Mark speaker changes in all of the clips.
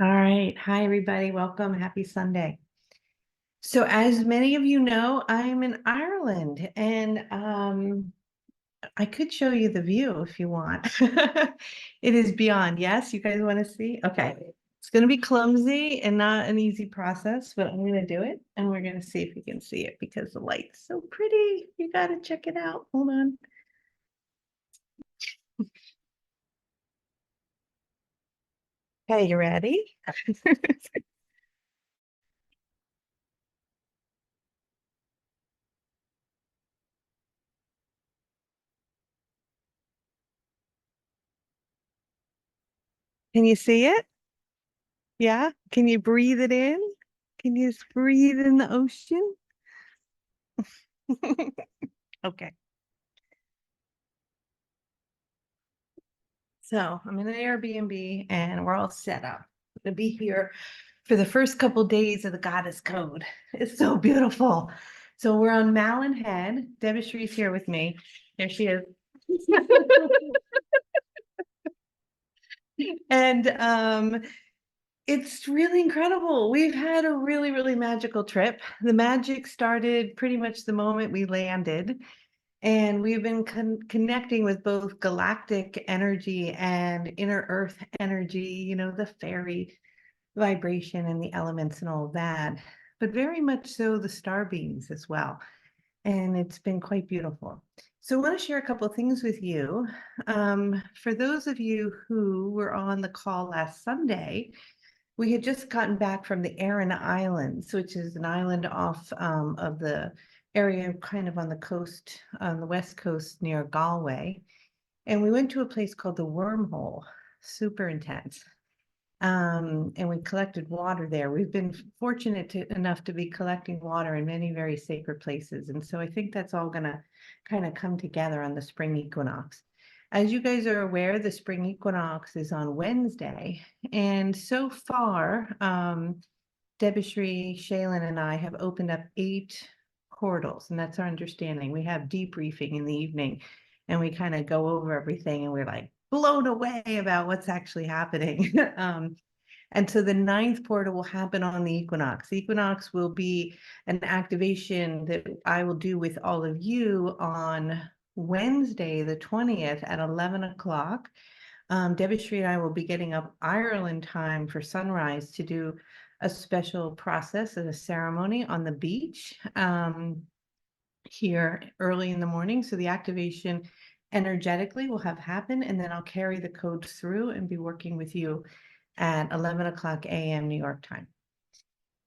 Speaker 1: All right. Hi, everybody. Welcome. Happy Sunday. So, as many of you know, I'm in Ireland and I could show you the view if you want. It is beyond. Yes, you guys want to see? Okay. It's going to be clumsy and not an easy process, but I'm going to do it and we're going to see if you can see it because the light's so pretty. You got to check it out. Hold on. Okay, you ready? Can you see it? Yeah. Can you breathe it in? Can you just breathe in the ocean? Okay. So I'm in an Airbnb and we're all set up to be here for the first couple days of the Goddess Code. It's so beautiful. So we're on Malin Head. Debistry's here with me. There she is. And it's really incredible. We've had a really, really magical trip. The magic started pretty much the moment we landed. And we've been connecting with both galactic energy and inner earth energy, the fairy vibration and the elements and all of that, but very much so the star beings as well. And it's been quite beautiful. So I want to share a couple of things with you. For those of you who were on the call last Sunday, we had just gotten back from the Aran Islands, which is an island off of the area kind of on the coast, on the west coast near Galway. And we went to a place called the Wormhole, super intense. And we collected water there. We've been fortunate enough to be collecting water in many very sacred places. And so I think that's all going to kind of come together on the spring equinox. As you guys are aware, the spring equinox is on Wednesday. And so far, Debishri, Shaylin, and I have opened up 8 portals, and that's our understanding. We have debriefing in the evening, and we kind of go over everything, and we're like blown away about what's actually happening. And so the 9th portal will happen on the equinox. The equinox will be an activation that I will do with all of you on Wednesday, the 20th at 11 o'clock. Debishri and I will be getting up Ireland time for sunrise to do a special process and a ceremony on the beach here early in the morning. So the activation energetically will have happened, and then I'll carry the code through and be working with you at 11 o'clock a.m. New York time.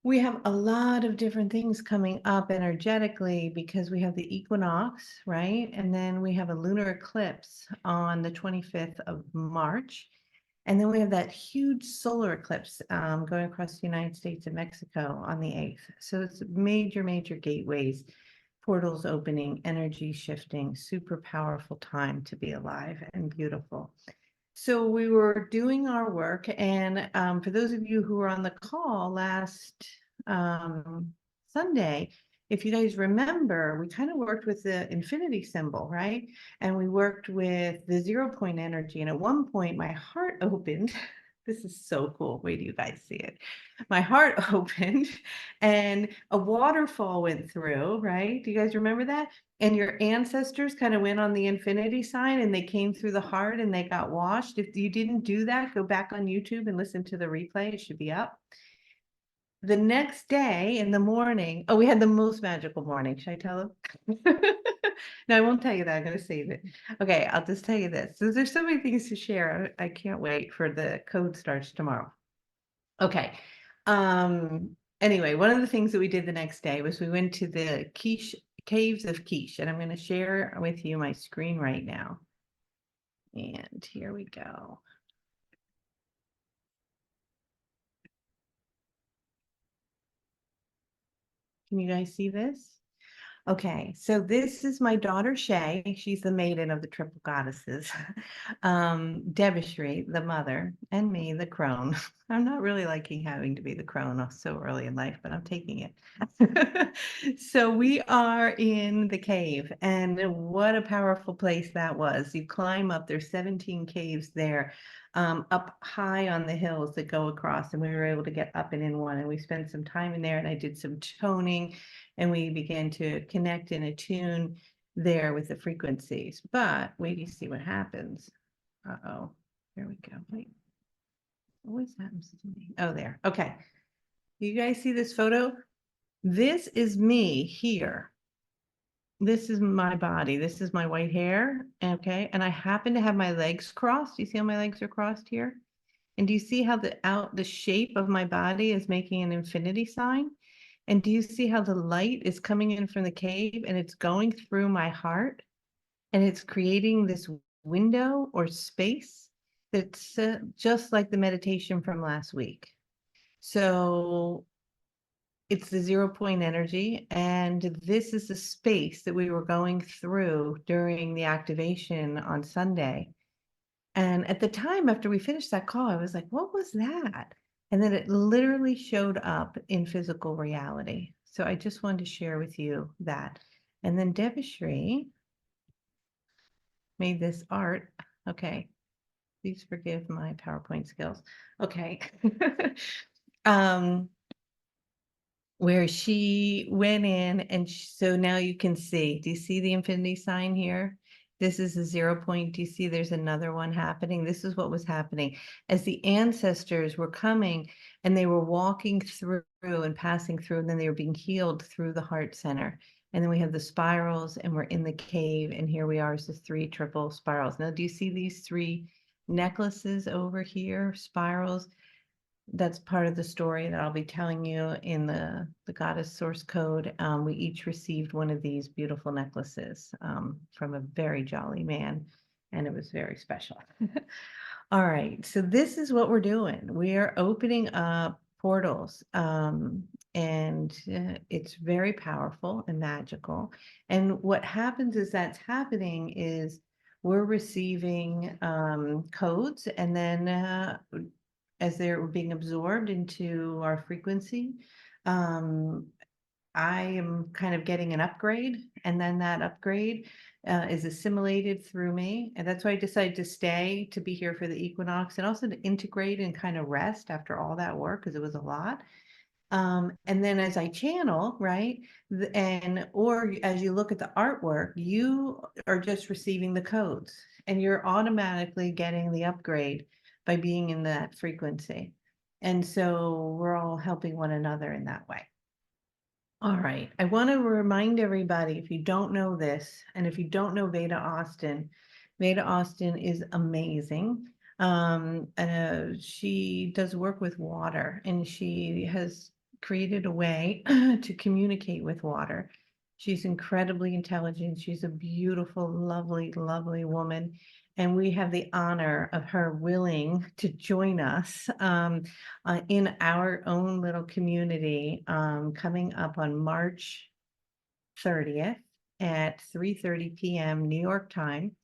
Speaker 1: We have a lot of different things coming up energetically because we have the equinox, right? And then we have a lunar eclipse on the 25th of March. And then we have that huge solar eclipse going across the United States and Mexico on the 8th. So it's major, major gateways, portals opening, energy shifting, super powerful time to be alive and beautiful. So we were doing our work, and for those of you who were on the call last Sunday, if you guys remember, we kind of worked with the infinity symbol, right? And we worked with the 0 point energy. And at one point, my heart opened. This is so cool. Wait till you guys see it. My heart opened and a waterfall went through, right? Do you guys remember that? And your ancestors kind of went on the infinity sign and they came through the heart and they got washed. If you didn't do that, go back on YouTube and listen to the replay. It should be up. The next day in the morning, oh, we had the most magical morning. Should I tell them? No, I won't tell you that. I'm going to save it. Okay, I'll just tell you this. So there's so many things to share. I can't wait for the code starts tomorrow. Okay. Anyway, one of the things that we did the next day was we went to the Keash Caves of Keash, and I'm going to share with you my screen right now. And here we go. Can you guys see this? Okay, so this is my daughter Shay. She's the maiden of the triple goddesses. Debishri, the mother, and me, the crone. I'm not really liking having to be the crone so early in life, but I'm taking it. So we are in the cave, and what a powerful place that was. You climb up, there's 17 caves there. up high on the hills that go across, and we were able to get up and in one, and we spent some time in there, and I did some toning, and we began to connect and attune there with the frequencies. But wait, you see what happens. Uh-oh, there we go. Wait, what happens to me? Oh, there. Okay. You guys see this photo? This is me here. This is my body. This is my white hair. Okay. And I happen to have my legs crossed. You see how my legs are crossed here? And do you see how the shape of my body is making an infinity sign? And do you see how the light is coming in from the cave and it's going through my heart and it's creating this window or space that's just like the meditation from last week. So it's the 0 point energy, and this is the space that we were going through during the activation on Sunday. And at the time, after we finished that call, I was like, what was that? And then it literally showed up in physical reality. So I just wanted to share with you that. And then Devashree made this art. Okay. Please forgive my PowerPoint skills. Okay. um, where she went in and so now you can see, do you see the infinity sign here? This is a 0 point. Do you see there's another one happening? This is what was happening as the ancestors were coming and they were walking through and passing through, and then they were being healed through the heart center. And then we have the spirals, and we're in the cave, and here we are as the 3 triple spirals. Now, do you see these 3 necklaces over here, spirals? That's part of the story that I'll be telling you in the goddess source code. We each received one of these beautiful necklaces from a very jolly man, and it was very special. All right, so this is what we're doing. We are opening up portals, and it's very powerful and magical. And what happens is that's happening is we're receiving codes, and then as they're being absorbed into our frequency, I am kind of getting an upgrade, and then that upgrade is assimilated through me. And that's why I decided to stay to be here for the equinox and also to integrate and kind of rest after all that work, because it was a lot. And then as I channel, right, or as you look at the artwork, you are just receiving the codes and you're automatically getting the upgrade by being in that frequency. And so we're all helping one another in that way. All right. I want to remind everybody, if you don't know this, and if you don't know Veda Austin is amazing. She does work with water, and she has created a way to communicate with water. She's incredibly intelligent. She's a beautiful, lovely, lovely woman. And we have the honor of her willing to join us in our own little community coming up on March 30th at 3:30 p.m. New York time.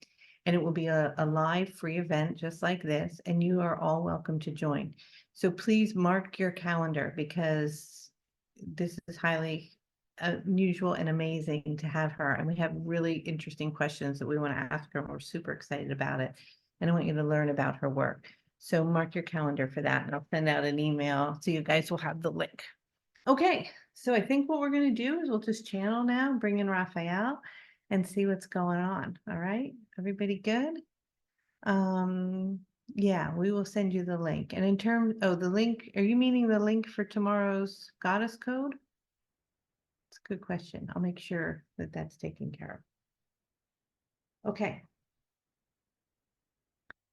Speaker 1: And it will be a live free event just like this, and you are all welcome to join. So please mark your calendar, because this is highly unusual and amazing to have her. And we have really interesting questions that we want to ask her, and we're super excited about it. And I want you to learn about her work. So mark your calendar for that, and I'll send out an email so you guys will have the link. Okay, so I think what we're going to do is we'll just channel now, bring in Raphael, and see what's going on. All right, everybody good? Yeah, we will send you the link. And in terms, oh, the link, are you meaning the link for tomorrow's goddess code? It's a good question. I'll make sure that that's taken care of. Okay.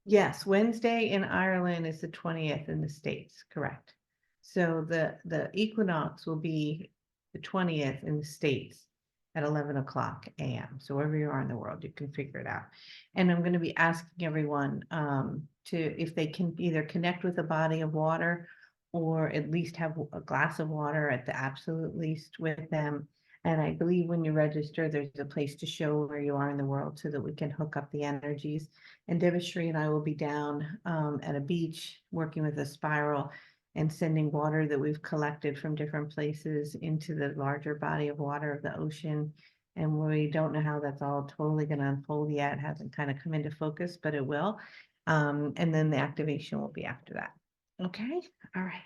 Speaker 1: Yes, Wednesday in Ireland is the 20th in the States, correct. So the equinox will be the 20th in the States at 11 o'clock a.m. So wherever you are in the world, you can figure it out. And I'm going to be asking everyone to, if they can either connect with a body of water or at least have a glass of water at the absolute least with them. And I believe when you register, there's a place to show where you are in the world so that we can hook up the energies. And Devashree and I will be down at a beach working with a spiral and sending water that we've collected from different places into the larger body of water of the ocean. And we don't know how that's all totally going to unfold yet. It hasn't kind of come into focus, but it will. And then the activation will be after that. Okay, all right.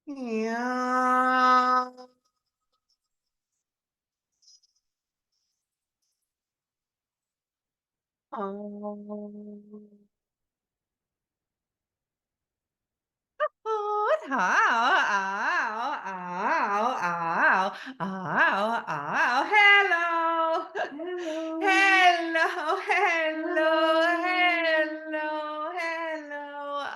Speaker 1: Yeah. Oh. Oh, ow, ow, ow, ow, ow, ow, hello. Hello, hello, hello, hello.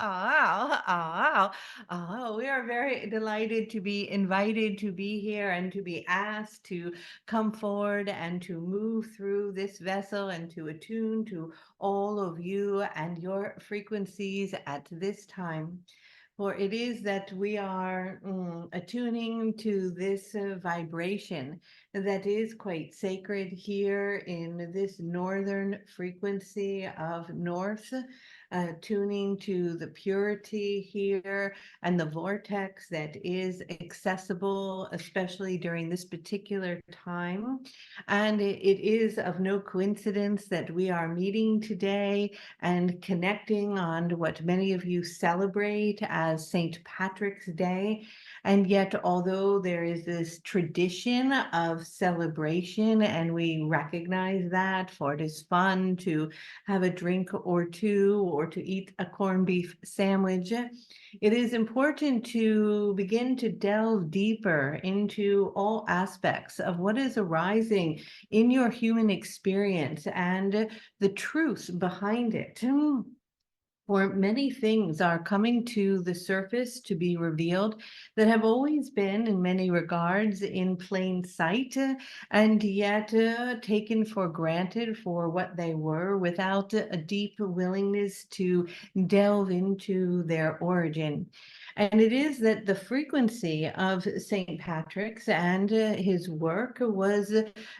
Speaker 1: Ow, ow, ow. We are very delighted to be invited to be here and to be asked to come forward and to move through this vessel and to attune to all of you and your frequencies at this time. For it is that we are attuning to this vibration that is quite sacred here in this northern frequency of north, tuning to the purity here and the vortex that is accessible, especially during this particular time. And it is of no coincidence that we are meeting today and connecting on what many of you celebrate as St. Patrick's Day. And yet, although there is this tradition of celebration, and we recognize that, for it is fun to have a drink or two or to eat a corned beef sandwich, it is important to begin to delve deeper into all aspects of what is arising in your human experience and the truth behind it. For many things are coming to the surface to be revealed that have always been, in many regards, in plain sight, and yet taken for granted for what they were without a deep willingness to delve into their origin. And it is that the frequency of St. Patrick's and his work was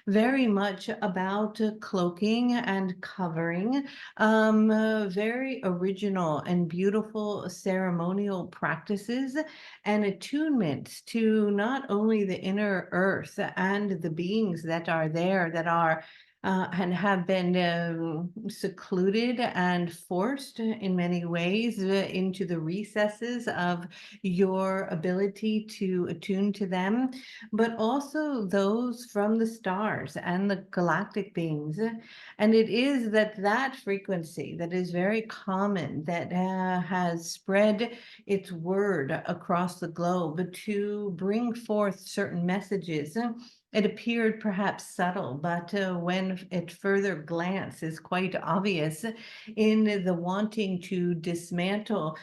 Speaker 1: very much about cloaking and covering very original and beautiful ceremonial practices and attunements to not only the inner earth and the beings that are there that are and have been secluded and forced in many ways into the recesses of your ability to attune to them, but also those from the stars and the galactic beings. And it is that frequency that is very common, that has spread its word across the globe to bring forth certain messages. It appeared perhaps subtle, but when at further glance is quite obvious in the wanting to dismantle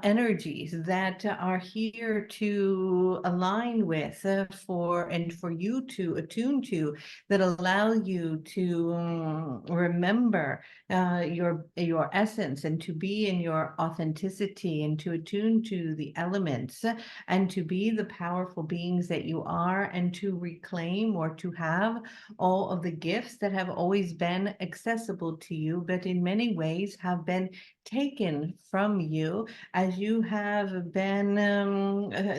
Speaker 1: energies that are here to align with for you to attune to, that allow you to remember your essence and to be in your authenticity and to attune to the elements and to be the powerful beings that you are and to reclaim or to have all of the gifts that have always been accessible to you, but in many ways have been taken from you as you have been,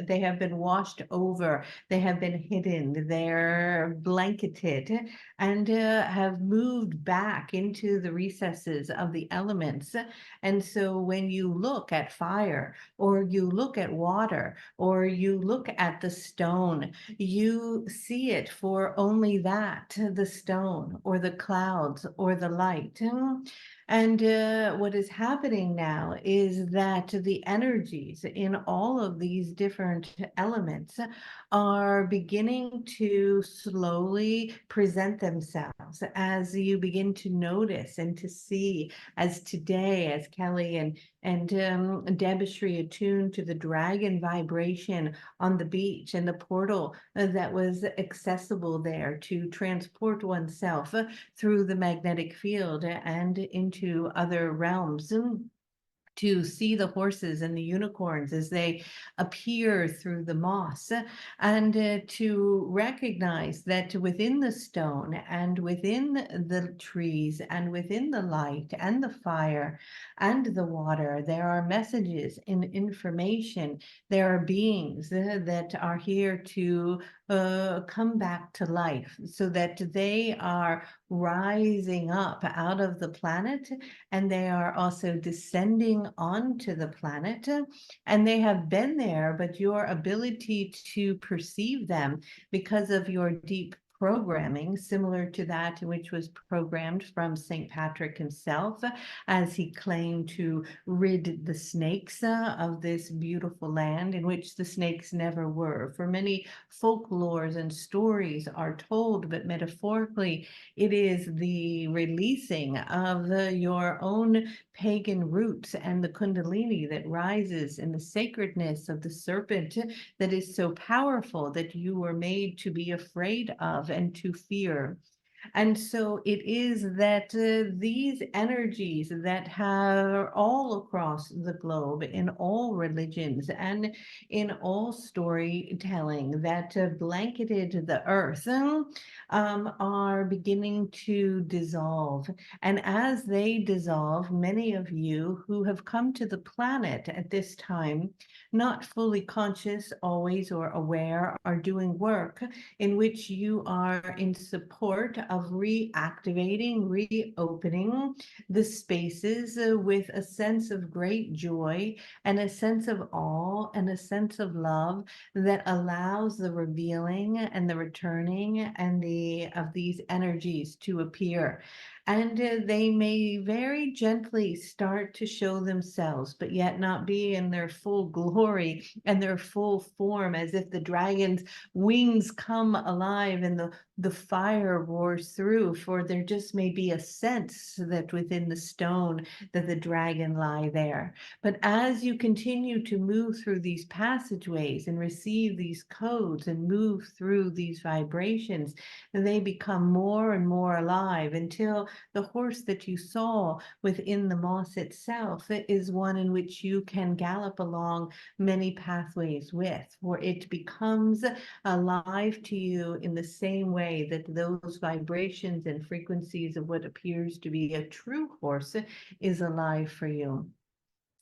Speaker 1: they have been washed over, they have been hidden, they're blanketed, and have moved back into the recesses of the elements. And so when you look at fire, or you look at water, or you look at the stone, you see it for only that, the stone, or the clouds, or the light. And what is happening now is that the energies in all of these different elements are beginning to slowly present themselves as you begin to notice and to see, as today, as Kelly and Debashri attuned to the dragon vibration on the beach and the portal that was accessible there to transport oneself through the magnetic field and into other realms. To see the horses and the unicorns as they appear through the moss, and to recognize that within the stone and within the trees and within the light and the fire and the water, there are messages and information. There are beings that are here to come back to life so that they are rising up out of the planet, and they are also descending onto the planet, and they have been there, but your ability to perceive them because of your deep programming, similar to that which was programmed from St. Patrick himself, as he claimed to rid the snakes of this beautiful land in which the snakes never were. For many folklores and stories are told, but metaphorically, it is the releasing of your own pagan roots and the kundalini that rises in the sacredness of the serpent that is so powerful that you were made to be afraid of and to fear. And so it is that these energies that have all across the globe, in all religions and in all storytelling that blanketed the earth, are beginning to dissolve. And as they dissolve, many of you who have come to the planet at this time, not fully conscious always or aware, are doing work in which you are in support of reactivating, reopening the spaces with a sense of great joy and a sense of awe and a sense of love that allows the revealing and the returning and of these energies to appear. And they may very gently start to show themselves, but yet not be in their full glory and their full form, as if the dragon's wings come alive and the fire roars through, for there just may be a sense that within the stone that the dragon lie there. But as you continue to move through these passageways and receive these codes and move through these vibrations, they become more and more alive until the horse that you saw within the moss itself is one in which you can gallop along many pathways with, for it becomes alive to you in the same way that those vibrations and frequencies of what appears to be a true horse is alive for you.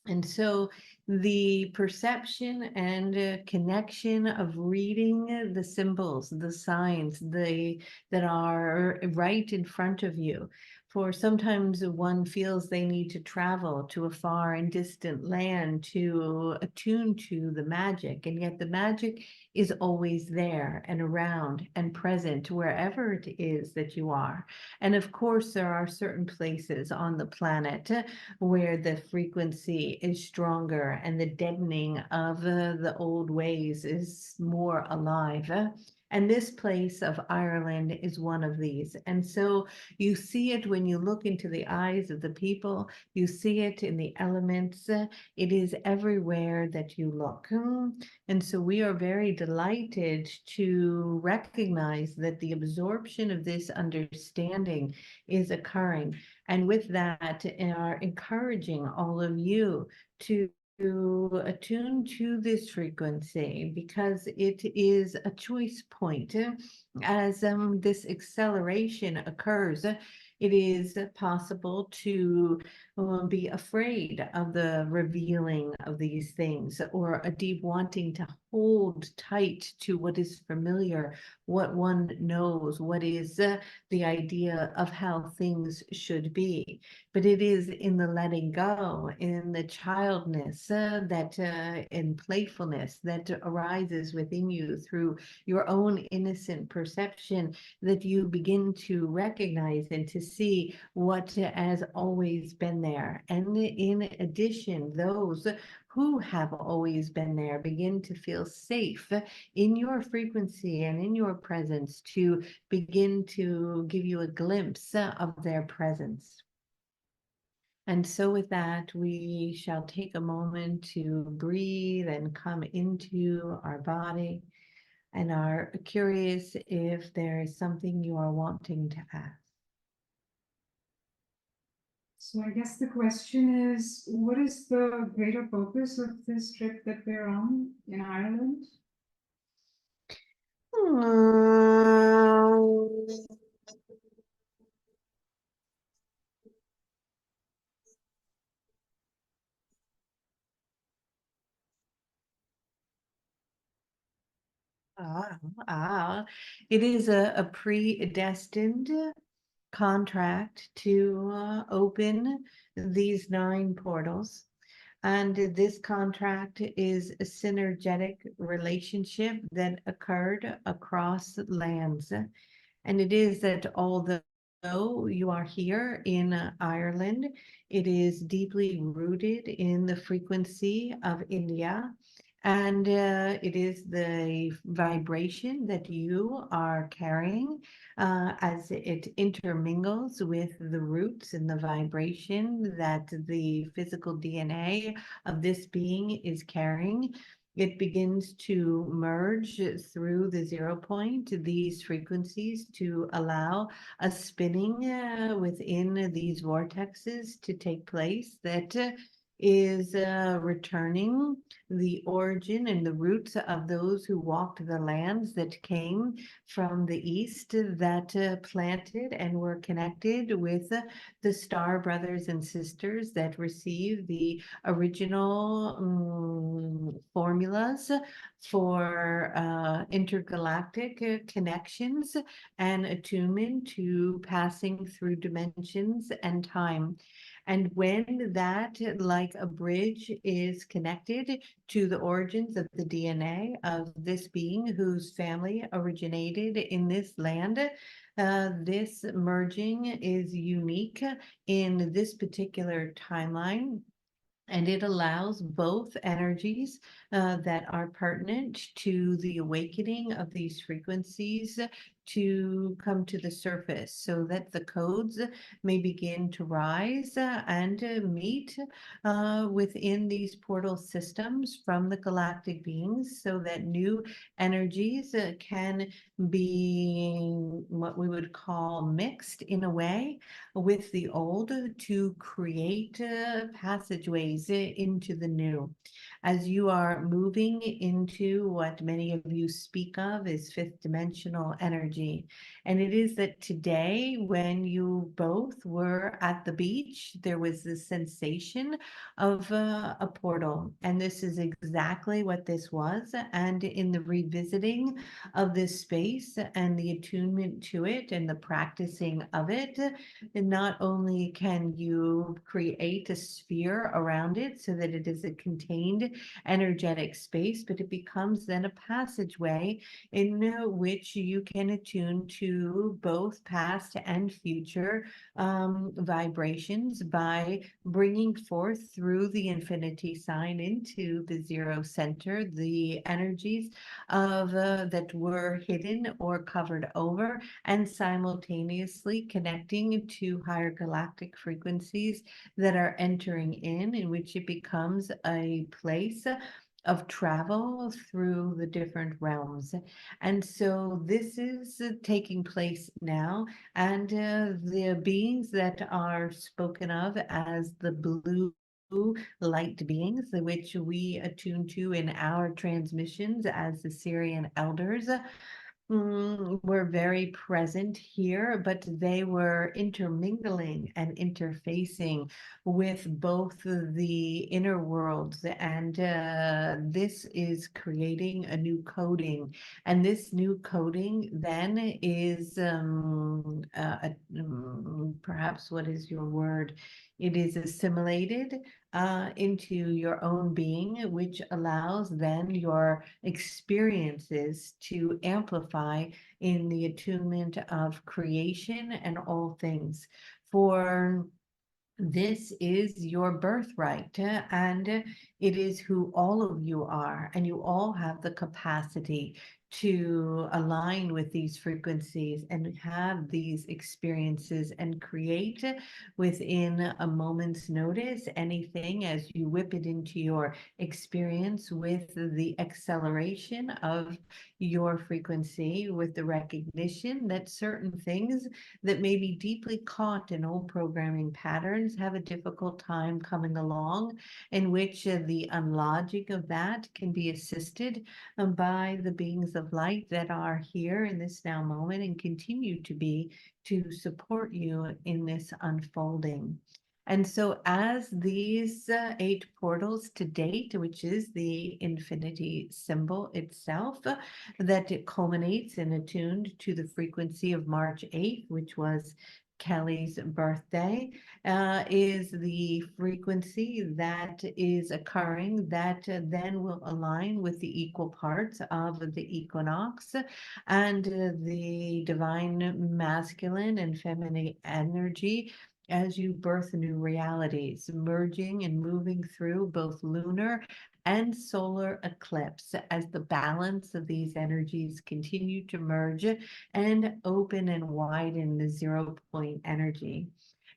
Speaker 1: And so the perception and connection of reading the symbols, the signs, that are right in front of you. For sometimes one feels they need to travel to a far and distant land to attune to the magic, and yet the magic is always there and around and present wherever it is that you are. And of course, there are certain places on the planet where the frequency is stronger and the deadening of the old ways is more alive. And this place of Ireland is one of these. And so you see it when you look into the eyes of the people, you see it in the elements, it is everywhere that you look. And so we are very delighted to recognize that the absorption of this understanding is occurring. And with that, are encouraging all of you to attune to this frequency, because it is a choice point. As this acceleration occurs, it is possible to be afraid of the revealing of these things, or a deep wanting to hold tight to what is familiar, what one knows, what is the idea of how things should be. But it is in the letting go, in the childness, that in playfulness that arises within you through your own innocent perception that you begin to recognize and to see what has always been there. And in addition, those who have always been there begin to feel safe in your frequency and in your presence to begin to give you a glimpse of their presence. And so, with that, we shall take a moment to breathe and come into our body and are curious if there is something you are wanting to ask.
Speaker 2: So I guess the question is, what is the greater purpose of this trip that we're on in Ireland?
Speaker 1: It is a predestined contract to open these 9 portals. And this contract is a synergetic relationship that occurred across lands. And it is that although you are here in Ireland, it is deeply rooted in the frequency of India. And it is the vibration that you are carrying as it intermingles with the roots and the vibration that the physical DNA of this being is carrying. It begins to merge through the 0 point, these frequencies, to allow a spinning within these vortexes to take place that is returning the origin and the roots of those who walked the lands that came from the east, that planted and were connected with the star brothers and sisters that received the original formulas for intergalactic connections and attunement to passing through dimensions and time. And when that, like a bridge, is connected to the origins of the DNA of this being whose family originated in this land, this merging is unique in this particular timeline. And it allows both energies that are pertinent to the awakening of these frequencies to come to the surface so that the codes may begin to rise and meet within these portal systems from the galactic beings so that new energies can be what we would call mixed in a way with the old to create passageways into the new. As you are moving into what many of you speak of as 5th dimensional energy. And it is that today, when you both were at the beach, there was this sensation of a portal. And this is exactly what this was. And in the revisiting of this space and the attunement to it and the practicing of it, and not only can you create a sphere around it so that it is a contained energetic space, but it becomes then a passageway in which you can attune to both past and future vibrations by bringing forth through the infinity sign into the 0 center the energies of that were hidden or covered over, and simultaneously connecting to higher galactic frequencies that are entering in which it becomes a place of travel through the different realms. And so this is taking place now, and the beings that are spoken of as the blue light beings, which we attune to in our transmissions as the Syrian elders, were very present here, but they were intermingling and interfacing with both the inner worlds, and this is creating a new coding. And this new coding then is perhaps what is your word? It is assimilated into your own being, which allows then your experiences to amplify in the attunement of creation and all things. For this is your birthright, and it is who all of you are, and you all have the capacity to align with these frequencies and have these experiences and create within a moment's notice anything as you whip it into your experience with the acceleration of your frequency, with the recognition that certain things that may be deeply caught in old programming patterns have a difficult time coming along, in which the unlogic of that can be assisted by the beings of light that are here in this now moment and continue to be, to support you in this unfolding. And so, as these 8 portals to date, which is the infinity symbol itself, that it culminates and attuned to the frequency of March 8th, which was Kelly's birthday, is the frequency that is occurring that then will align with the equal parts of the equinox and the divine masculine and feminine energy as you birth new realities, merging and moving through both lunar and solar eclipse as the balance of these energies continue to merge and open and widen the 0 point energy.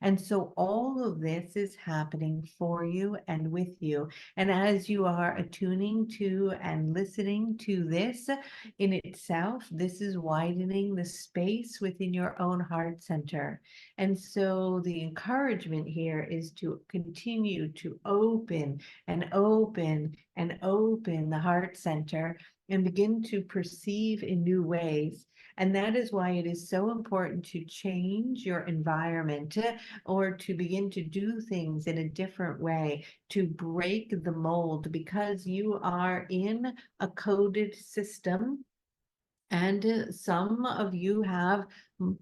Speaker 1: And so all of this is happening for you and with you. And as you are attuning to and listening to this in itself, this is widening the space within your own heart center. And so the encouragement here is to continue to open and open and open the heart center and begin to perceive in new ways. And that is why it is so important to change your environment or to begin to do things in a different way, to break the mold, because you are in a coded system. And some of you have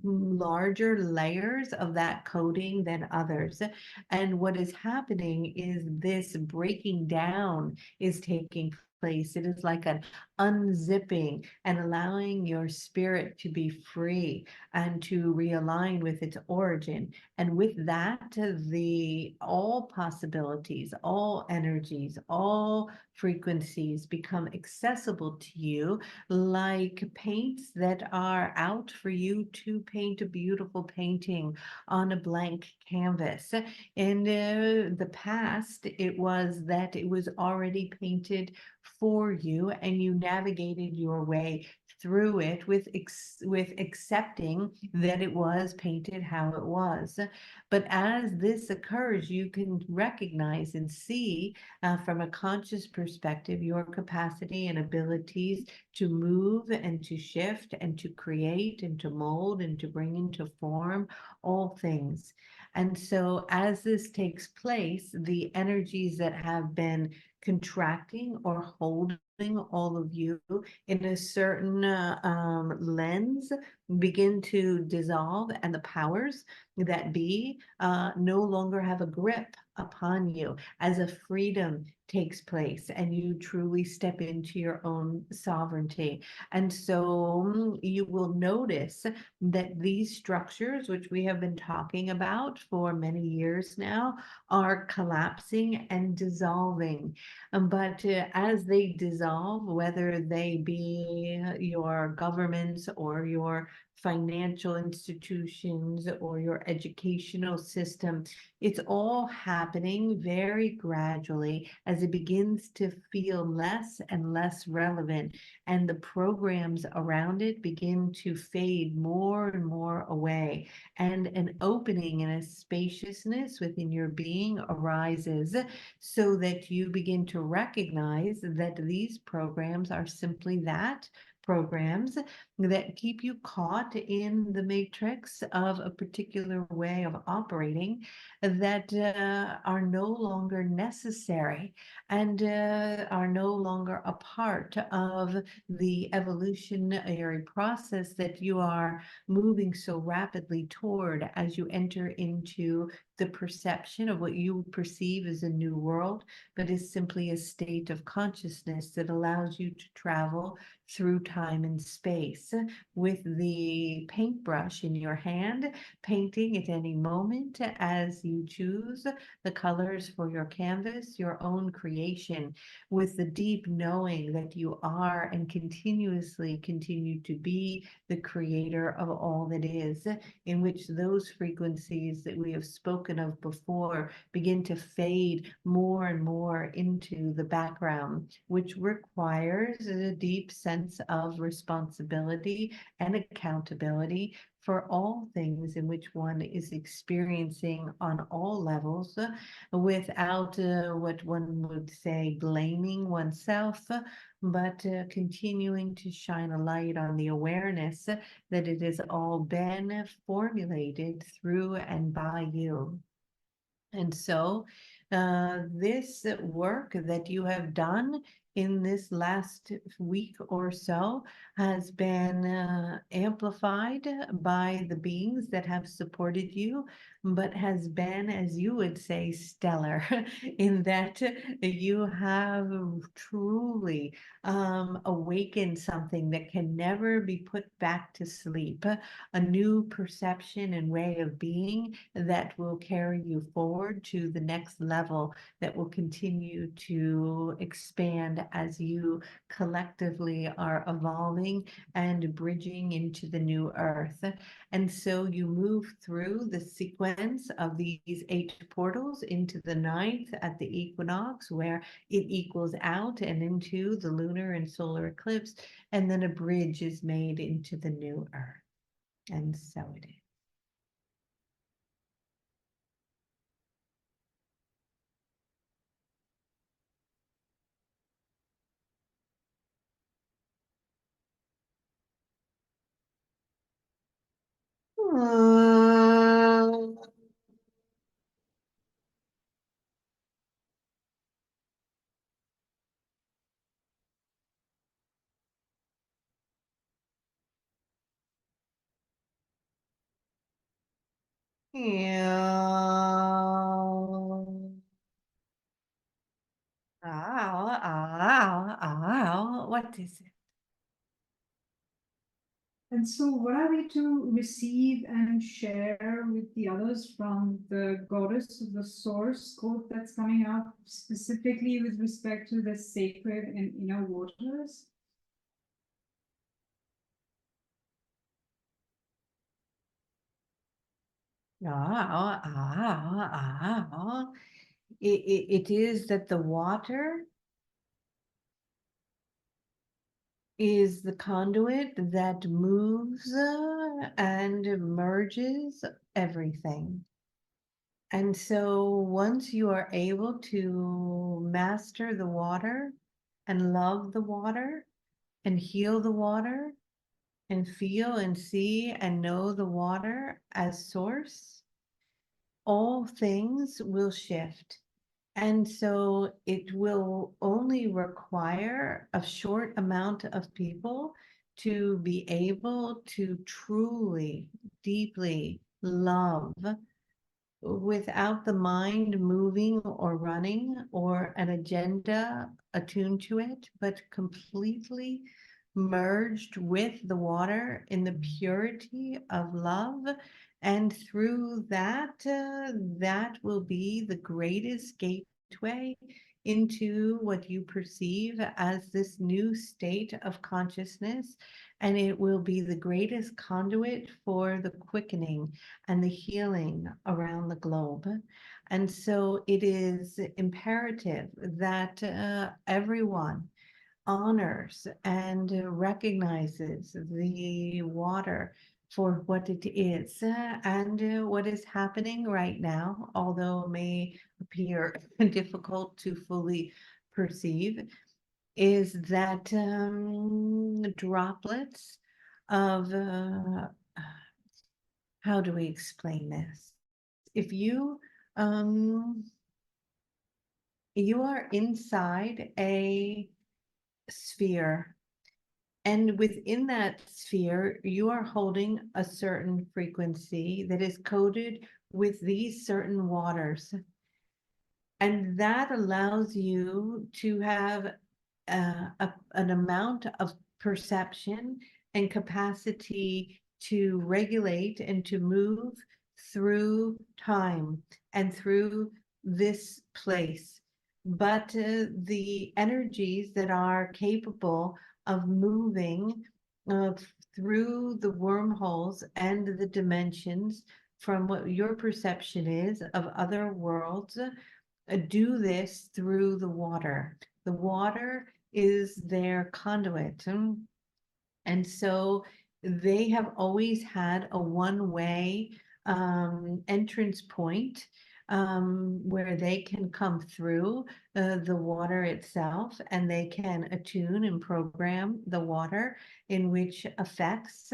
Speaker 1: larger layers of that coding than others. And what is happening is this breaking down is taking place. It is like an unzipping and allowing your spirit to be free and to realign with its origin. And with that, the all possibilities, all energies, all frequencies become accessible to you like paints that are out for you to paint a beautiful painting on a blank canvas. In the past, it was that it was already painted for you and you navigated your way through it with accepting that it was painted how it was. But as this occurs, you can recognize and see from a conscious perspective your capacity and abilities to move and to shift and to create and to mold and to bring into form all things. And so as this takes place, the energies that have been contracting or holding all of you in a certain lens begin to dissolve, and the powers that be no longer have a grip upon you as a freedom takes place and you truly step into your own sovereignty. And so you will notice that these structures, which we have been talking about for many years now, are collapsing and dissolving. But as they dissolve, whether they be your governments or your financial institutions or your educational system, it's all happening very gradually as it begins to feel less and less relevant, and the programs around it begin to fade more and more away, and an opening and a spaciousness within your being arises so that you begin to recognize that these programs are simply that, programs that keep you caught in the matrix of a particular way of operating that are no longer necessary and are no longer a part of the evolutionary process that you are moving so rapidly toward as you enter into the perception of what you perceive as a new world, but is simply a state of consciousness that allows you to travel through time and space with the paintbrush in your hand, painting at any moment as you choose the colors for your canvas, your own creation, with the deep knowing that you are and continuously continue to be the creator of all that is, in which those frequencies that we have spoken of before begin to fade more and more into the background, which requires a deep sense of responsibility and accountability for all things in which one is experiencing on all levels, without what one would say blaming oneself, but continuing to shine a light on the awareness that it has all been formulated through and by you. And so, this work that you have done in this last week or so has been amplified by the beings that have supported you, but has been, as you would say, stellar, in that you have truly awakened something that can never be put back to sleep, a new perception and way of being that will carry you forward to the next level, that will continue to expand as you collectively are evolving and bridging into the new earth. And so you move through the sequence of these 8 portals into the ninth at the equinox, where it equals out and into the lunar and solar eclipse, and then a bridge is made into the new earth. And so it is. Yeah. What is it?
Speaker 2: And so, what are we to receive and share with the others from the goddess of the source code that's coming up, specifically with respect to the sacred and inner waters?
Speaker 1: It is that the water is the conduit that moves and merges everything. And so once you are able to master the water and love the water and heal the water and feel and see and know the water as source, all things will shift. And so it will only require a short amount of people to be able to truly, deeply love without the mind moving or running or an agenda attuned to it, but completely merged with the water in the purity of love. And through that, that will be the greatest gateway into what you perceive as this new state of consciousness. And it will be the greatest conduit for the quickening and the healing around the globe. And so it is imperative that everyone honors and recognizes the water for what it is, and what is happening right now, although it may appear difficult to fully perceive, is that droplets of, how do we explain this? If um, you are inside a sphere, and within that sphere, you are holding a certain frequency that is coded with these certain waters. And that allows you to have an amount of perception and capacity to regulate and to move through time and through this place. But the energies that are capable of moving uh, through the wormholes and the dimensions from what your perception is of other worlds do this through the water. The water is their conduit. And so they have always had a one-way entrance point where they can come through the water itself, and they can attune and program the water in which affects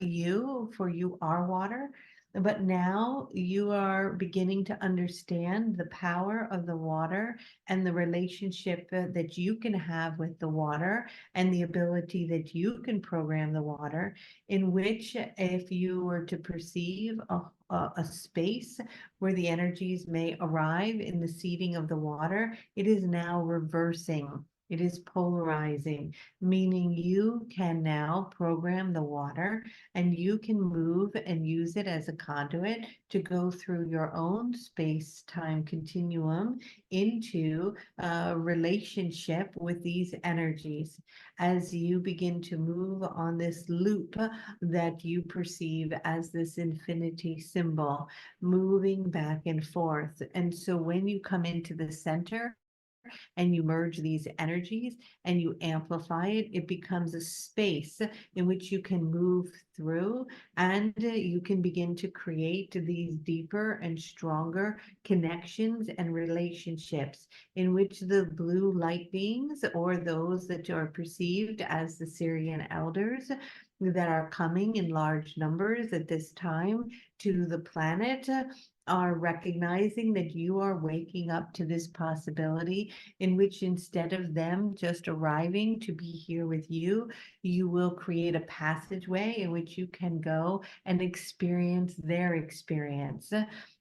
Speaker 1: you, for you are water. But now you are beginning to understand the power of the water and the relationship that you can have with the water, and the ability that you can program the water, in which if you were to perceive a space where the energies may arrive in the seeding of the water, it is now reversing. It is polarizing, meaning you can now program the water, and you can move and use it as a conduit to go through your own space-time continuum into a relationship with these energies, as you begin to move on this loop that you perceive as this infinity symbol, moving back and forth. And so when you come into the center and you merge these energies and you amplify it, it becomes a space in which you can move through, and you can begin to create these deeper and stronger connections and relationships, in which the blue light beings, or those that are perceived as the Syrian elders, that are coming in large numbers at this time to the planet, are recognizing that you are waking up to this possibility, in which instead of them just arriving to be here with you, you will create a passageway in which you can go and experience,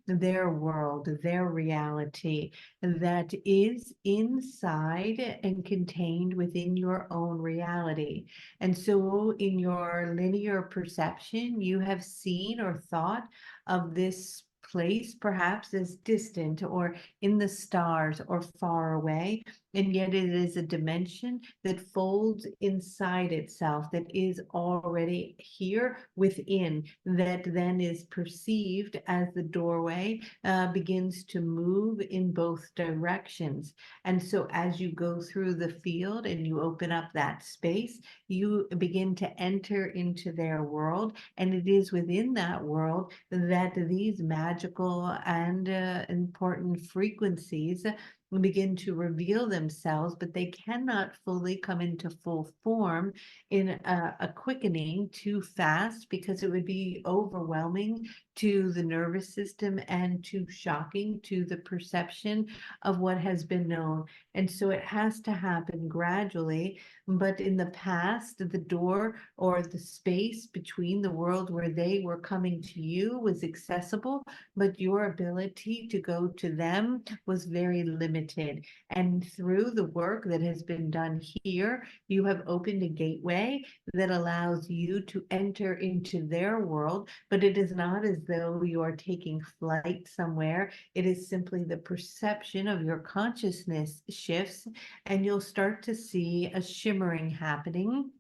Speaker 1: their world, their reality that is inside and contained within your own reality. And so in your linear perception, you have seen or thought of this place perhaps as distant or in the stars or far away, and yet it is a dimension that folds inside itself, that is already here within, that then is perceived as the doorway begins to move in both directions. And so as you go through the field and you open up that space, you begin to enter into their world, and it is within that world that these magical and important frequencies begin to reveal themselves, but they cannot fully come into full form in a quickening too fast, because it would be overwhelming to the nervous system and too shocking to the perception of what has been known. And so it has to happen gradually. But in the past, the door or the space between the world where they were coming to you was accessible, but your ability to go to them was very limited. And through the work that has been done here, you have opened a gateway that allows you to enter into their world, but it is not as though you are taking flight somewhere. It is simply the perception of your consciousness shifts, and you'll start to see a shimmering happening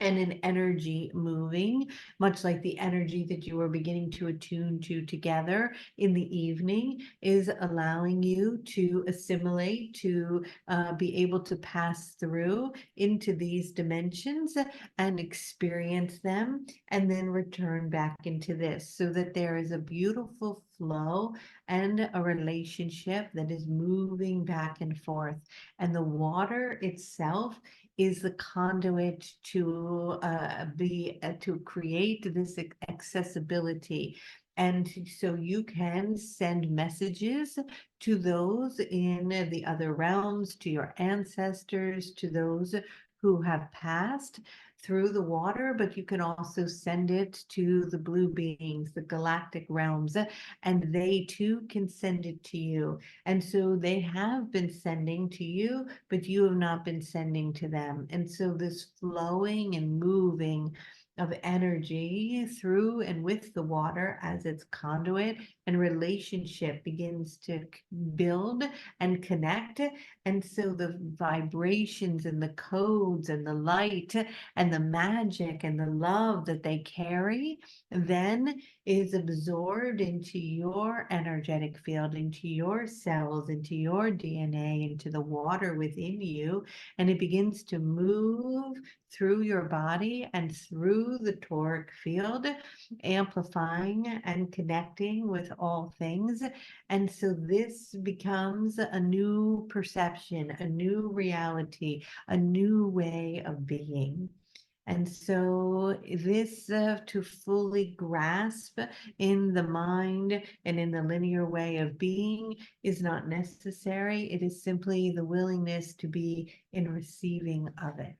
Speaker 1: and an energy moving, much like the energy that you are beginning to attune to together in the evening, is allowing you to assimilate, to be able to pass through into these dimensions and experience them, and then return back into this, so that there is a beautiful flow and a relationship that is moving back and forth. And the water itself is the conduit to to create this accessibility. And so you can send messages to those in the other realms, to your ancestors, to those who have passed through the water, but you can also send it to the blue beings, the galactic realms, and they too can send it to you. And so they have been sending to you, but you have not been sending to them. And so this flowing and moving of energy through and with the water as its conduit and relationship begins to build and connect. And so the vibrations and the codes and the light and the magic and the love that they carry then is absorbed into your energetic field, into your cells, into your DNA, into the water within you. And it begins to move through your body and through the toric field, amplifying and connecting with all things. And so this becomes a new perception, a new reality, a new way of being. And so this to fully grasp in the mind and in the linear way of being is not necessary. It is simply the willingness to be in receiving of it.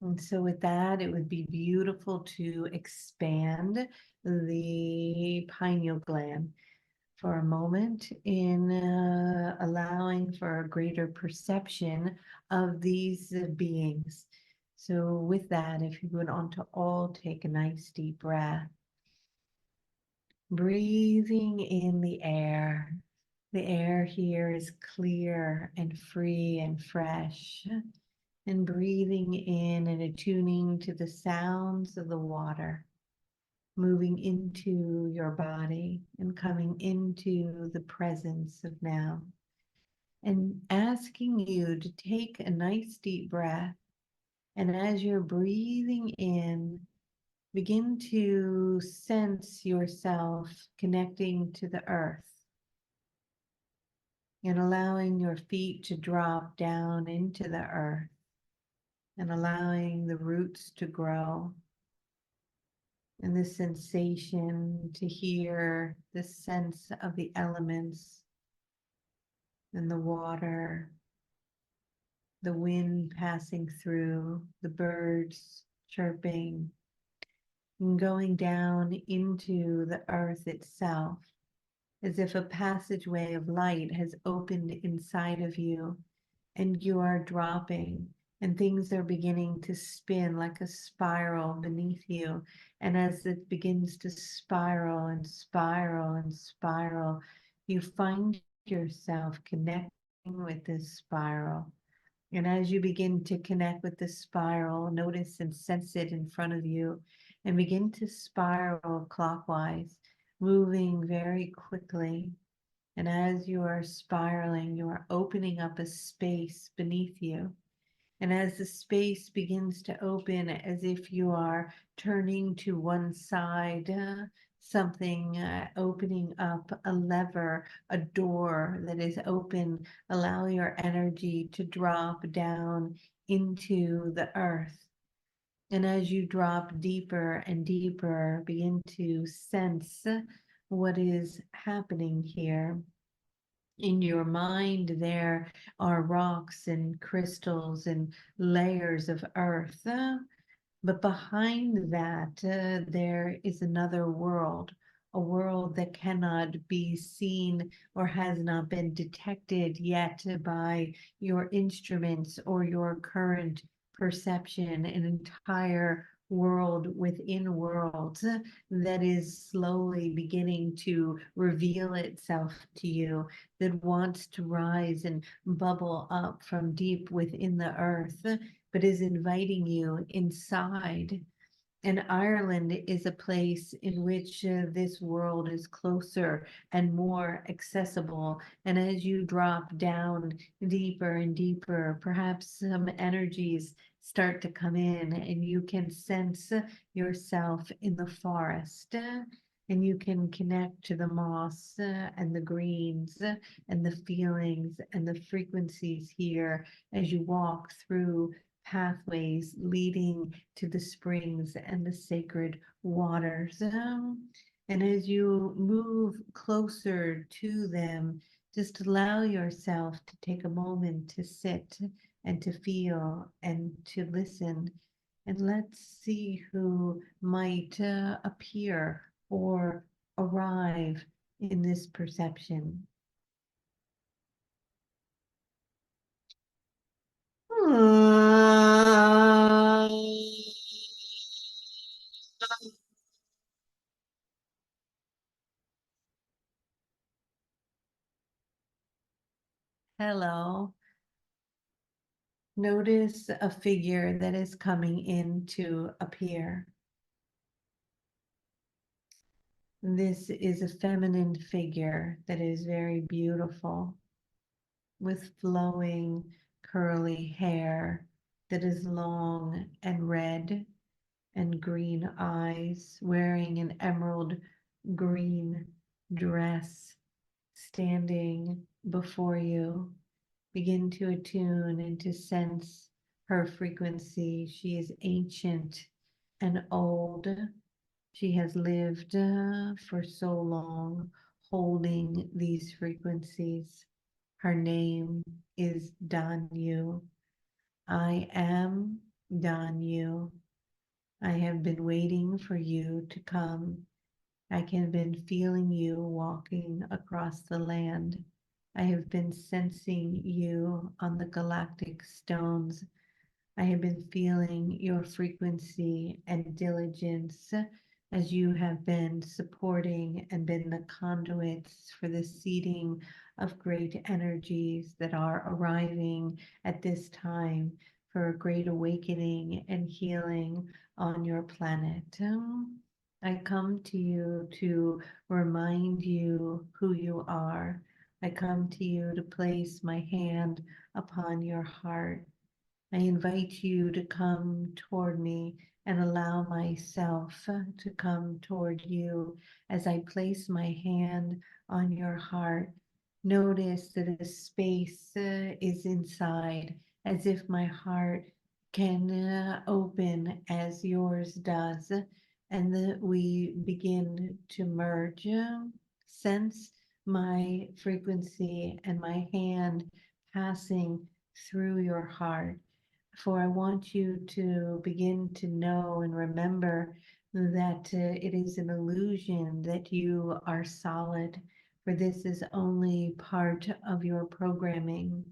Speaker 1: And so with that, it would be beautiful to expand the pineal gland for a moment in allowing for a greater perception of these beings. So with that, if you would on to all take a nice deep breath, breathing in the air. The air here is clear and free and fresh, and breathing in and attuning to the sounds of the water, moving into your body and coming into the presence of now, and asking you to take a nice deep breath. And as you're breathing in, begin to sense yourself connecting to the earth and allowing your feet to drop down into the earth and allowing the roots to grow. And this sensation to hear the sense of the elements and the water, the wind passing through, the birds chirping, and going down into the earth itself, as if a passageway of light has opened inside of you and you are dropping and things are beginning to spin like a spiral beneath you. And as it begins to spiral and spiral and spiral, you find yourself connecting with this spiral. And as you begin to connect with this spiral, notice and sense it in front of you and begin to spiral clockwise, moving very quickly. And as you are spiraling, you are opening up a space beneath you. And as the space begins to open, as if you are turning to one side, something opening up, a lever, a door that is open, allow your energy to drop down into the earth. And as you drop deeper and deeper, begin to sense what is happening here. In your mind, there are rocks and crystals and layers of earth. But behind that, there is another world, a world that cannot be seen or has not been detected yet by your instruments or your current perception, an entire world within worlds that is slowly beginning to reveal itself to you, that wants to rise and bubble up from deep within the earth, but is inviting you inside. And Ireland is a place in which this world is closer and more accessible. And as you drop down deeper and deeper, perhaps some energies start to come in, and you can sense yourself in the forest, and you can connect to the moss and the greens and the feelings and the frequencies here as you walk through pathways leading to the springs and the sacred waters. And as you move closer to them, just allow yourself to take a moment to sit and to feel and to listen. And let's see who might appear or arrive in this perception. Hello. Notice a figure that is coming in to appear. This is a feminine figure that is very beautiful, with flowing curly hair that is long and red, and green eyes, wearing an emerald green dress, standing before you. Begin to attune and to sense her frequency. She is ancient and old. She has lived for so long, holding these frequencies. Her name is Danyu. I am Danyu. I have been waiting for you to come. I have been feeling you walking across the land. I have been sensing you on the galactic stones. I have been feeling your frequency and diligence as you have been supporting and been the conduits for the seeding of great energies that are arriving at this time for a great awakening and healing on your planet. I come to you to remind you who you are. I come to you to place my hand upon your heart. I invite you to come toward me and allow myself to come toward you as I place my hand on your heart. Notice that a space is inside, as if my heart can open as yours does, and that we begin to merge. Sense my frequency and my hand passing through your heart, for I want you to begin to know and remember that it is an illusion that you are solid, for this is only part of your programming.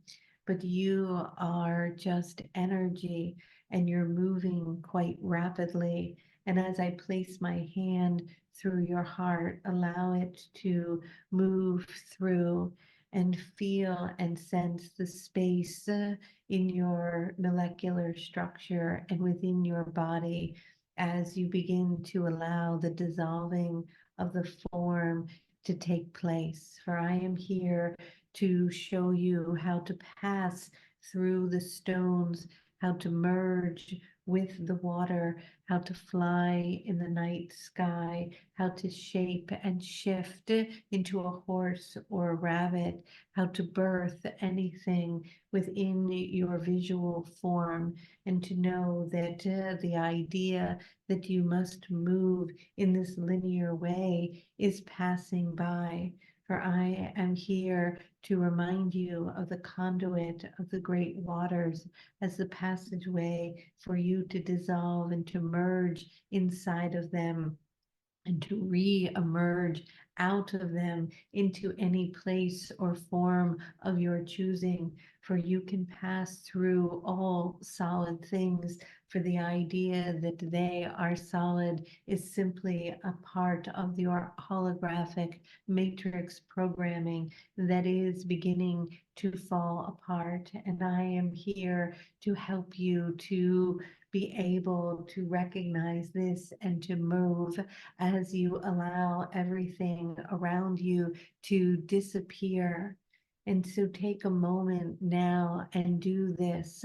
Speaker 1: But you are just energy, and you're moving quite rapidly. And as I place my hand through your heart, allow it to move through and feel and sense the space in your molecular structure and within your body as you begin to allow the dissolving of the form to take place. For I am here to show you how to pass through the stones, how to merge with the water, how to fly in the night sky, how to shape and shift into a horse or a rabbit, how to birth anything within your visual form, and to know that the idea that you must move in this linear way is passing by. For I am here to remind you of the conduit of the great waters as the passageway for you to dissolve and to merge inside of them, and to re-emerge out of them into any place or form of your choosing. For you can pass through all solid things, for the idea that they are solid is simply a part of your holographic matrix programming that is beginning to fall apart. And I am here to help you to be able to recognize this and to move as you allow everything around you to disappear. And so take a moment now and do this.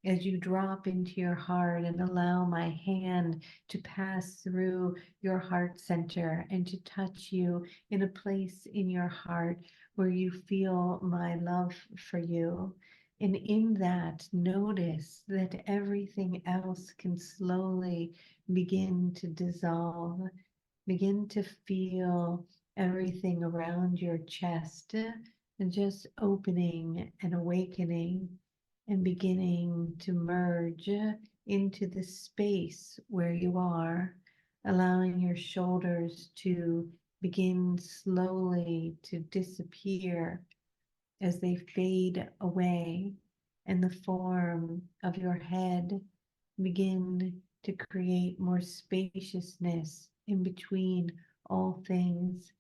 Speaker 1: as you drop into your heart and allow my hand to pass through your heart center and to touch you in a place in your heart where you feel my love for you. And in that, notice that everything else can slowly begin to dissolve. Begin to feel everything around your chest and just opening and awakening and beginning to merge into the space where you are, allowing your shoulders to begin slowly to disappear as they fade away, and the form of your head begin to create more spaciousness in between all things,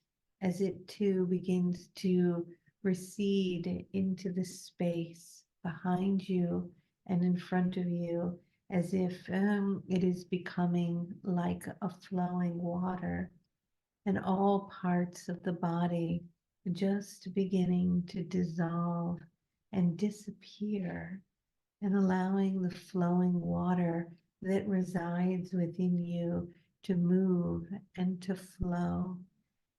Speaker 1: as it too begins to recede into the space behind you and in front of you, as if it is becoming like a flowing water, and all parts of the body just beginning to dissolve and disappear, and allowing the flowing water that resides within you to move and to flow,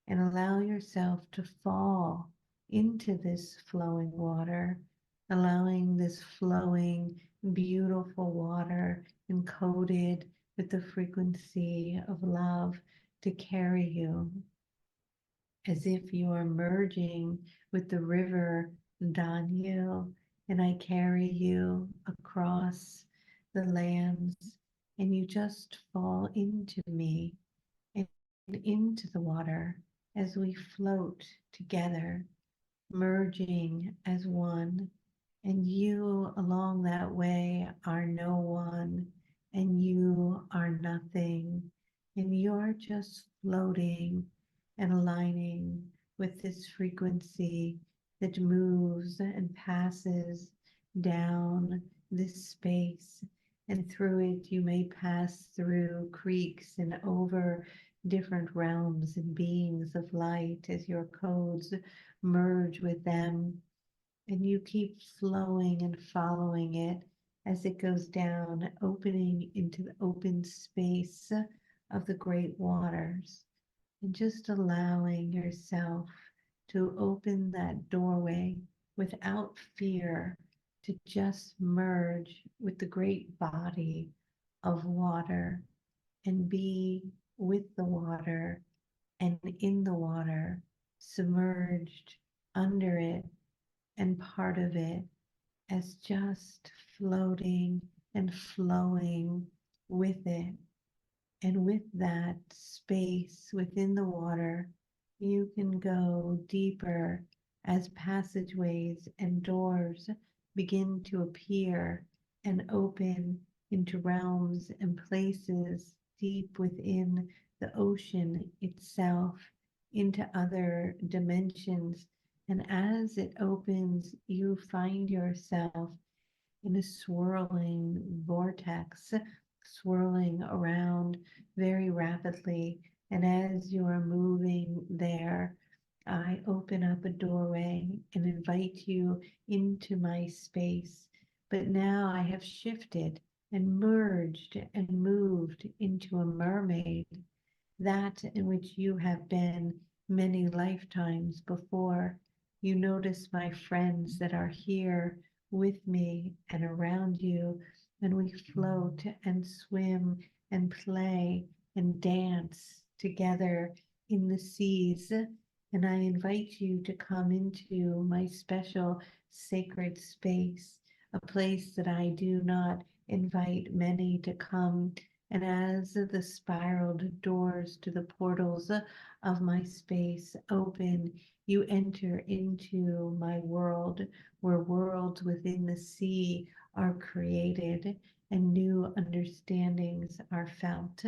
Speaker 1: and allow yourself to fall into this flowing water, allowing this flowing, beautiful water encoded with the frequency of love to carry you, as if you are merging with the river Daniel, and I carry you across the lands, and you just fall into me and into the water as we float together, merging as one. And you along that way are no one, and you are nothing, and you're just floating and aligning with this frequency that moves and passes down this space. And through it, you may pass through creeks and over different realms and beings of light as your codes merge with them, and you keep flowing and following it as it goes down, opening into the open space of the great waters, and just allowing yourself to open that doorway without fear, to just merge with the great body of water and be with the water and in the water, submerged under it and part of it, as just floating and flowing with it. And with that space within the water, you can go deeper as passageways and doors begin to appear and open into realms and places deep within the ocean itself, into other dimensions. And as it opens, you find yourself in a swirling vortex, swirling around very rapidly. And as you are moving there, I open up a doorway and invite you into my space. But now I have shifted and merged and moved into a mermaid, that in which you have been many lifetimes before. You notice my friends that are here with me and around you, and we float and swim and play and dance together in the seas. And I invite you to come into my special sacred space, a place that I do not invite many to come. And as the spiraled doors to the portals of my space open, you enter into my world, where worlds within the sea are created and new understandings are felt.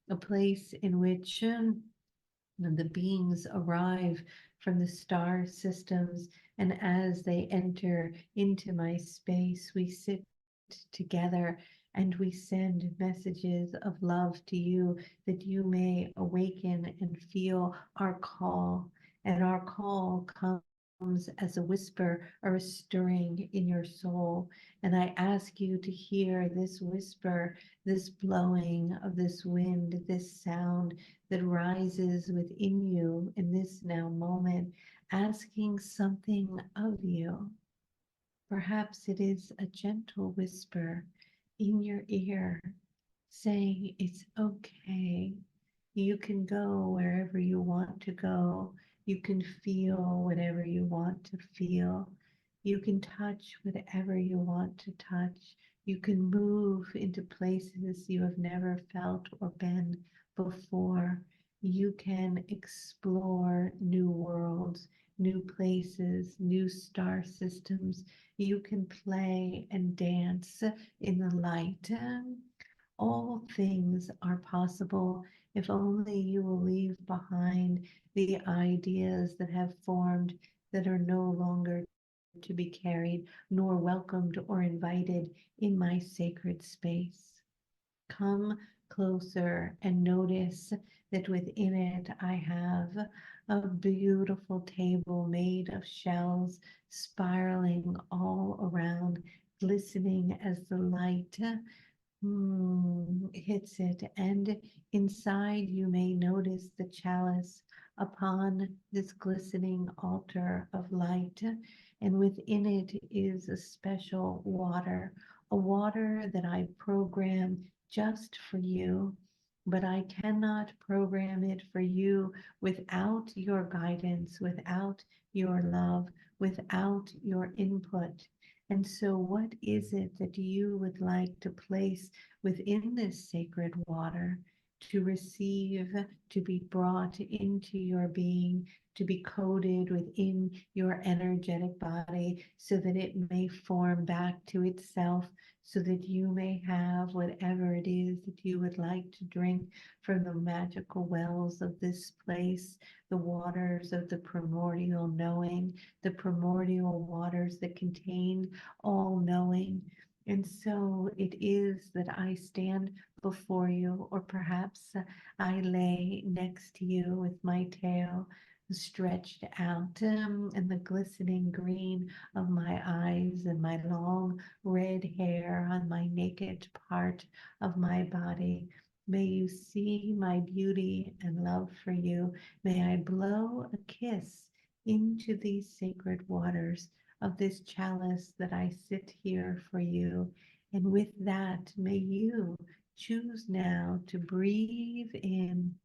Speaker 1: A place in which the beings arrive from the star systems, and as they enter into my space, we sit together and we send messages of love to you, that you may awaken and feel our call. And our call comes as a whisper or a stirring in your soul. And I ask you to hear this whisper, this blowing of this wind, this sound that rises within you in this now moment, asking something of you. Perhaps it is a gentle whisper in your ear saying it's okay. You can go wherever you want to go. You can feel whatever you want to feel. You can touch whatever you want to touch. You can move into places you have never felt or been before. You can explore new worlds, new places, new star systems. You can play and dance in the light. All things are possible if only you will leave behind the ideas that have formed that are no longer to be carried nor welcomed or invited in my sacred space. Come closer and notice that within it I have a beautiful table made of shells spiraling all around, glistening as the light hits it, and inside you may notice the chalice upon this glistening altar of light, and within it is a special water, a water that I program just for you. But I cannot program it for you without your guidance, without your love, without your input. And so, what is it that you would like to place within this sacred water to receive, to be brought into your being, to be coded within your energetic body so that it may form back to itself, so that you may have whatever it is that you would like to drink from the magical wells of this place, the waters of the primordial knowing, the primordial waters that contain all knowing. And so it is that I stand before you, or perhaps I lay next to you with my tail stretched out, and the glistening green of my eyes and my long red hair on my naked part of my body. May you see my beauty and love for you. May I blow a kiss into these sacred waters of this chalice that I sit here for you. And with that, may you choose now to breathe in.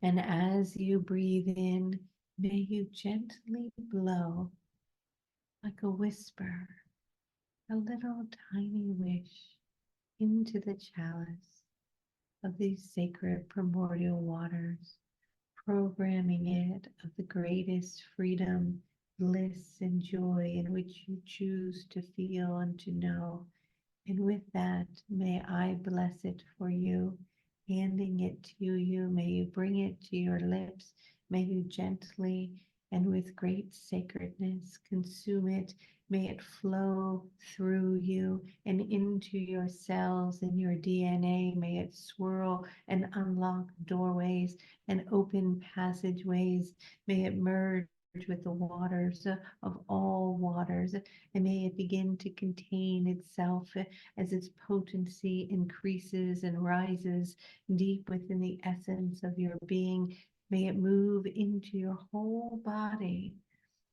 Speaker 1: And as you breathe in, may you gently blow like a whisper, a little tiny wish into the chalice of these sacred primordial waters, programming it of the greatest freedom, bliss, and joy in which you choose to feel and to know. And with that, may I bless it for you, handing it to you. May you bring it to your lips. May you gently and with great sacredness consume it. May it flow through you and into your cells and your DNA. May it swirl and unlock doorways and open passageways. May it merge with the waters of all waters, and may it begin to contain itself as its potency increases and rises deep within the essence of your being. May it move into your whole body.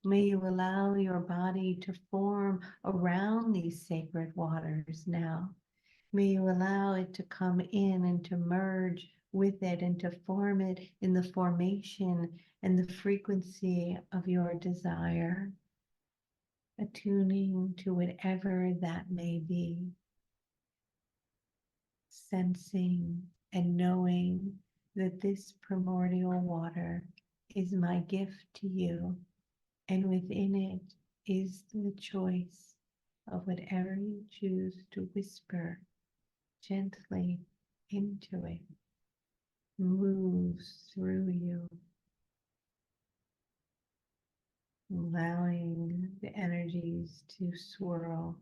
Speaker 1: May you allow your body to form around these sacred waters now. May you allow it to come in and to merge with it and to form it in the formation and the frequency of your desire, attuning to whatever that may be, sensing and knowing that this primordial water is my gift to you, and within it is the choice of whatever you choose to whisper gently into it, moves through you, allowing the energies to swirl,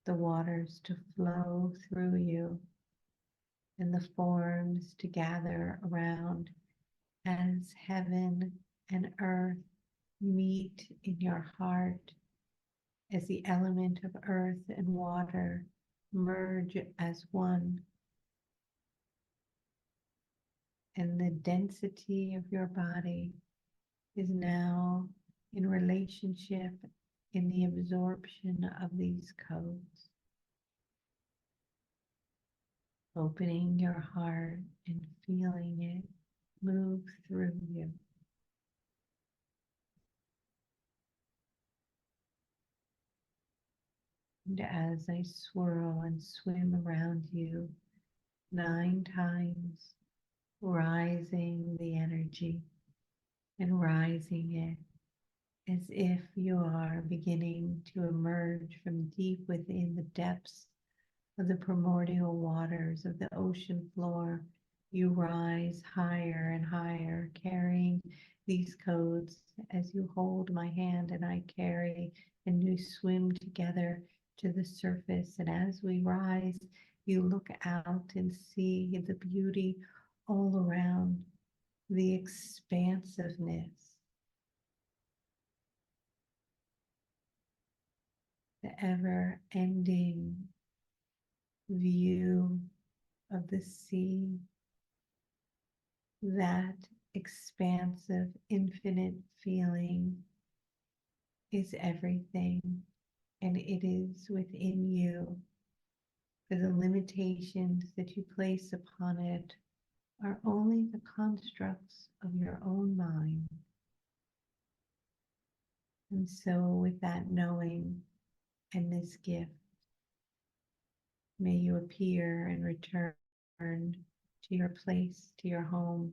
Speaker 1: the waters to flow through you, and the forms to gather around as heaven and earth meet in your heart as the element of earth and water merge as one, and the density of your body is now in relationship in the absorption of these codes. Opening your heart and feeling it move through you. And as I swirl and swim around you 9 times, rising the energy and rising it as if you are beginning to emerge from deep within the depths of the primordial waters of the ocean floor. You rise higher and higher, carrying these codes as you hold my hand and I carry, and you swim together to the surface. And as we rise, you look out and see the beauty all around, the expansiveness, the ever-ending view of the sea, that expansive, infinite feeling is everything, and it is within you. For the limitations that you place upon it are only the constructs of your own mind. And so with that knowing and this gift, may you appear and return to your place, to your home.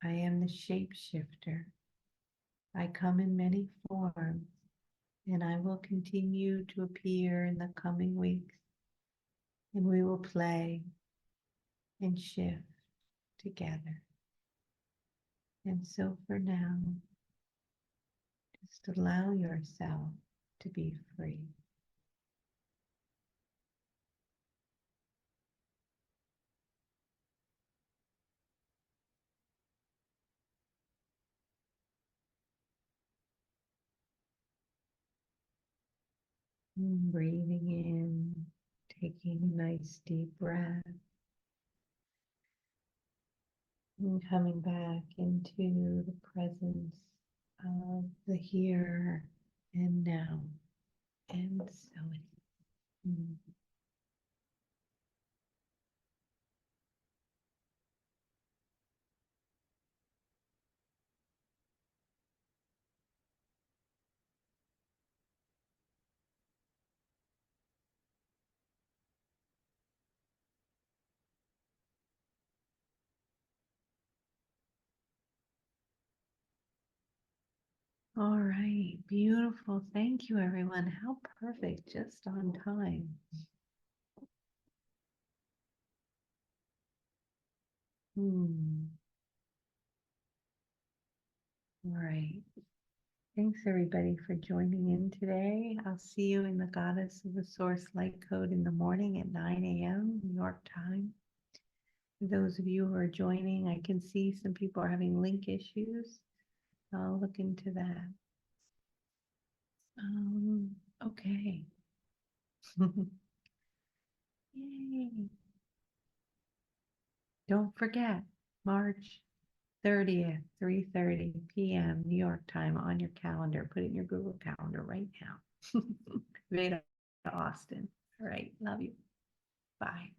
Speaker 1: I am the shapeshifter. I come in many forms, and I will continue to appear in the coming weeks, and we will play and shift together. And so for now, just allow yourself to be free. Breathing in, taking a nice deep breath, and coming back into the presence of the here and now. And so it is. All right, beautiful. Thank you, everyone. How perfect, just on time. All right. Thanks, everybody, for joining in today. I'll see you in the Goddess of the Source Light Code in the morning at 9 a.m. New York time. For those of you who are joining, I can see some people are having link issues. I'll look into that. Okay. Yay. Don't forget, March 30th, 3:30 p.m. New York time on your calendar. Put it in your Google Calendar right now. Veda Austin. All right. Love you. Bye.